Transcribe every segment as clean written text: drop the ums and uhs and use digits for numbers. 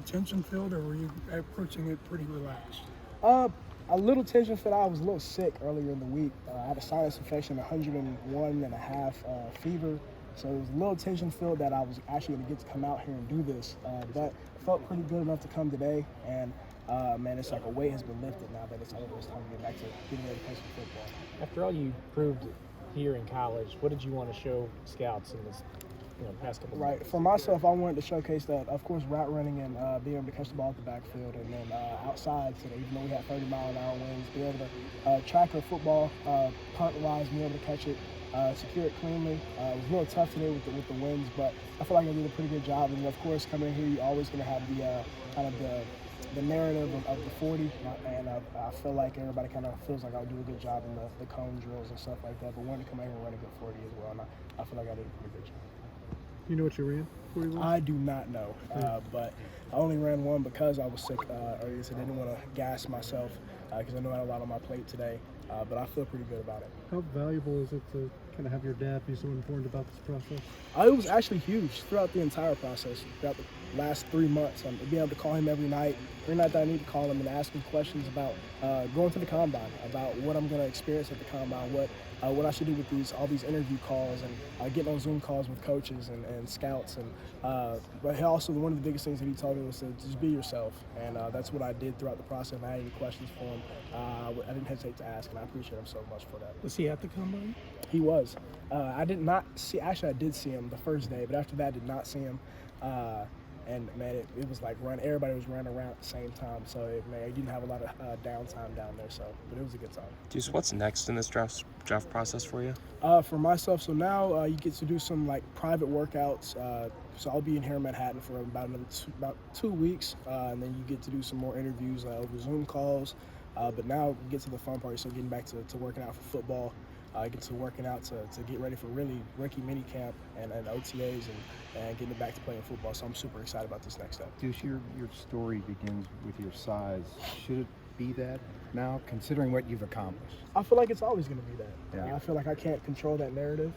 Tension filled, or were you approaching it pretty relaxed? A little tension filled. I was a little sick earlier in the week. I had a sinus infection, 101 and a half fever. So it was a little tension filled that I was actually going to get to come out here and do this. But felt pretty good enough to come today. And man, it's like a weight has been lifted now that it's time to get back to getting ready to play some football. After all you proved here in college, what did you want to show scouts in this past couple of Right. months? For myself, I wanted to showcase that, of course, route running and being able to catch the ball at the backfield, and then outside, so that even though we had 30-mile-an-hour winds, be able to track a football, punt-wise, be able to catch it, secure it cleanly. It was a little tough today with the winds, but I feel like I did a pretty good job. And of course, coming in here, you're always going to have the kind of the narrative of the 40, and I feel like everybody kind of feels like I'll do a good job in the cone drills and stuff like that. But wanted to come in here and run a good 40 as well, and I feel like I did a pretty good job. You know what you ran? I do not know, but I only ran one because I was sick earlier, so I didn't want to gas myself because I know I had a lot on my plate today, but I feel pretty good about it. How valuable is it to kind of have your dad be so informed about this process? It was actually huge throughout the entire process, throughout the last 3 months. Being able to call him every night that I need to call him and ask him questions about going to the combine, about what I'm going to experience at the combine, what I should do with all these interview calls, and getting on Zoom calls with coaches and scouts. But he also, one of the biggest things that he told me was to just be yourself, and that's what I did throughout the process. If I had any questions for him, I didn't hesitate to ask, and I appreciate him so much for that. Was he at the combine? He was. I did not see. Actually, I did see him the first day, but after that, I did not see him. And man, it was like everybody was running around at the same time. So you didn't have a lot of downtime down there. But it was a good time. Deuce, what's next in this draft process for you? For myself, so now you get to do some like private workouts. So I'll be in here in Manhattan for about 2 weeks, and then you get to do some more interviews over Zoom calls. But now we get to the fun part. So getting back to working out for football. Get to working out to get ready for really rookie mini camp and OTAs and getting back to playing football. So I'm super excited about this next step. Deuce, your story begins with your size. Should it be that now, considering what you've accomplished? I feel like it's always going to be that. Yeah. I feel like I can't control that narrative,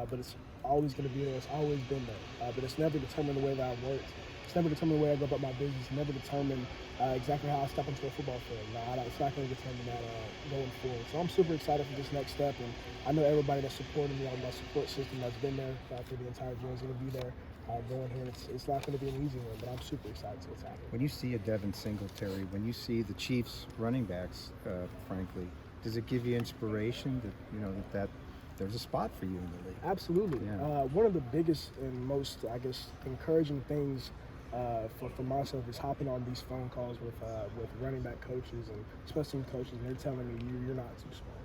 but it's always going to be there. It's always been there. But it's never determined the way that I work. It's never determined the way I go about my business. It's never determined exactly how I step into a football field. It's not going to determine that going forward. So I'm super excited for this next step, and I know everybody that's supporting me, all my support system that's been there through the entire journey is going to be there. Going here, it's not going to be an easy one, but I'm super excited to what's happening. When you see a Devin Singletary, when you see the Chiefs running backs, frankly, does it give you inspiration that there's a spot for you in the league? Absolutely. Yeah. One of the biggest and most, encouraging things for myself is hopping on these phone calls with running back coaches and special team coaches, and they're telling me you're not too small.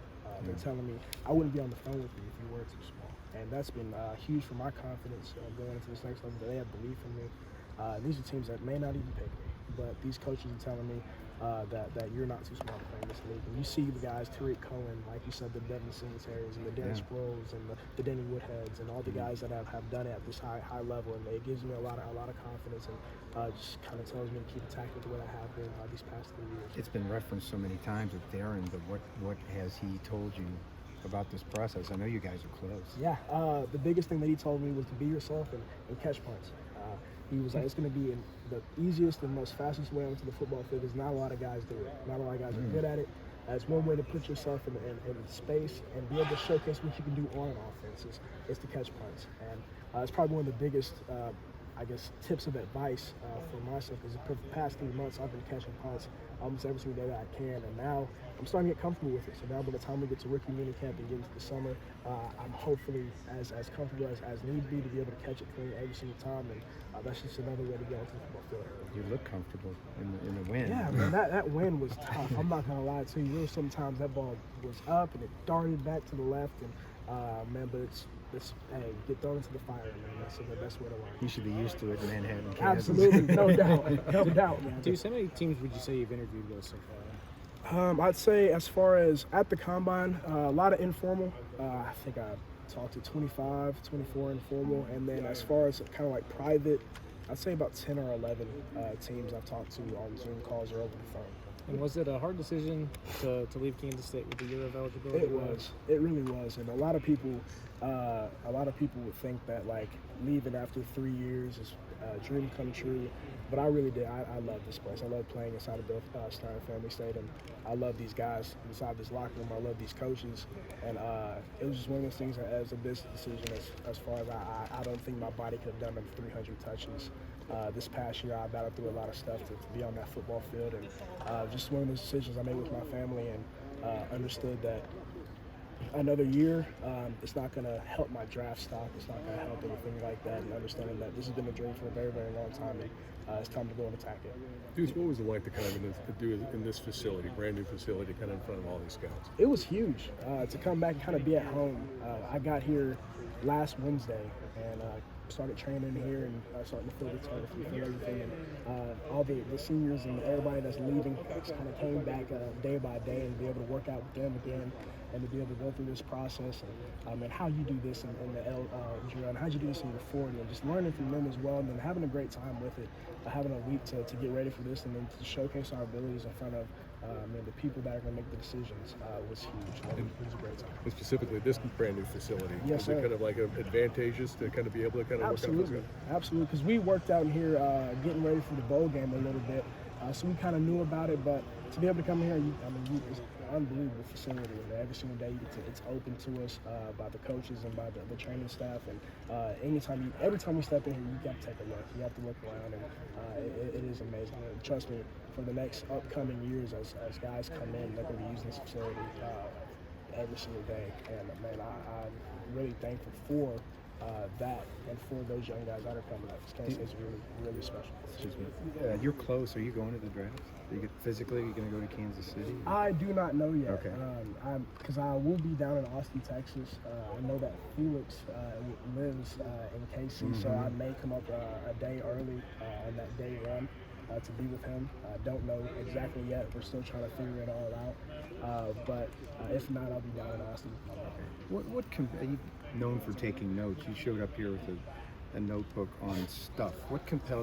They're telling me I wouldn't be on the phone with you if you were too small, and that's been huge for my confidence going into this next level. That they have belief in me. These are teams that may not even pick me, but these coaches are telling me that you're not too small to play in this league. And you see the guys, Tariq Cohen, like you said, the Devin Singletaries and the Darren Sproles and the Denny Woodheads and all the guys that have done it at this high level, and it gives me a lot of confidence and just kind of tells me to keep attacking the way I have been these past 3 years. It's been referenced so many times with Darren, but what has he told you about this process? I know you guys are close. Yeah, the biggest thing that he told me was to be yourself and catch punts. He was like, it's going to be the easiest and most fastest way onto the football field because not a lot of guys do it. Not a lot of guys are good at it. It's one way to put yourself in space and be able to showcase what you can do on offense is to catch punts. And it's probably one of the biggest, tips of advice for myself is for the past 3 months I've been catching punts almost every single day that I can, and now I'm starting to get comfortable with it. So now by the time we get to rookie mini camp and get into the summer, I'm hopefully as comfortable as need be to be able to catch it clean every single time, and that's just another way to get onto the football field. You look comfortable in the wind. Yeah, man, that wind was tough. I'm not gonna lie to you. There were sometimes that ball was up and it darted back to the left, and but it's get thrown into the fire, man. That's the best way to learn. You should be used to it in Manhattan, Kansas. Absolutely, no doubt, man. Deuce, how many teams would you say you've interviewed with so far? I'd say as far as at the combine, a lot of informal. I think I talked to 25, 24 informal, and then as far as kind of like private, I'd say about 10 or 11 teams I've talked to on Zoom calls or over the phone. And was it a hard decision to leave Kansas State with the year of eligibility? It was. It really was. And a lot of people would think that like leaving after 3 years is dream come true. But I really did. I love this place. I love playing inside of Bill Stein Family Stadium. I love these guys inside this locker room. I love these coaches. And it was just one of those things as a business decision as far as I don't think my body could have done them 300 touches. This past year, I battled through a lot of stuff to be on that football field. And just one of those decisions I made with my family and understood that another year, it's not going to help my draft stock. It's not going to help anything like that. And understanding that this has been a dream for a very, very long time, and it's time to go and attack it. Deuce, what was it like to kind of do in this facility, brand new facility, kind of in front of all these scouts? It was huge to come back and kind of be at home. I got here last Wednesday and started training here and starting to feel the turf and feel everything. And all the seniors and everybody that's leaving kind of came back day by day and be able to work out with them again and to be able to go through this process and how you do this in the L drill and how you do this in your 40 and just learning from them as well and then having a great time with it, having a week to get ready for this and then to showcase our abilities in front of the people that are going to make the decisions was huge. It was a great time. And specifically, this brand new facility, yes, is sir. it kind of like advantageous to kind of be able to kind of Absolutely. work out? Absolutely, because we worked out in here getting ready for the bowl game a little bit, so we kind of knew about it, but to be able to come here, it's an unbelievable facility. And every single day it's open to us by the coaches and by the training staff. And every time you step in here, you got to take a look. You have to look around, and it is amazing. And trust me, for the next upcoming years, as guys come in, they're going to be using this facility every single day. And man, I'm really thankful for that and for those young guys that are coming up. This Kansas State's really, really special. Excuse me. You're close. Are you going to the draft? Are you physically going to go to Kansas City? I do not know yet. Okay. Because I will be down in Austin, Texas. I know that Felix lives in KC, so I may come up a day early on that day run to be with him. I don't know exactly yet. We're still trying to figure it all out. But if not, I'll be down in Austin. Are you known for taking notes? You showed up here with a notebook on stuff. What compels